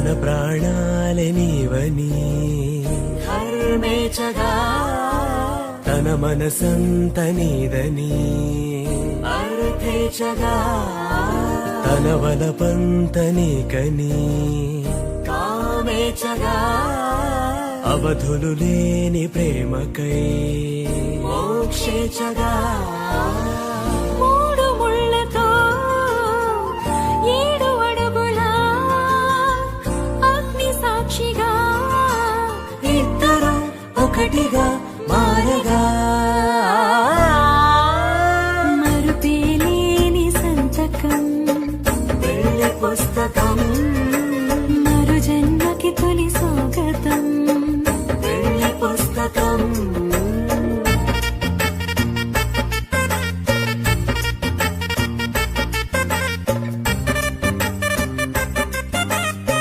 తన ప్రాణాలే నీవని ధర్మేచగా తన మనసంత నీదని అర్థేచగా తన వలపంత నీకని కామేచగా అవధులు లేని ప్రేమకై మోక్షేచగా మూడు ముళ్ళతో 7 అడుగుల అగ్ని సాక్షిగా ఇద్దరు ఒకటిగా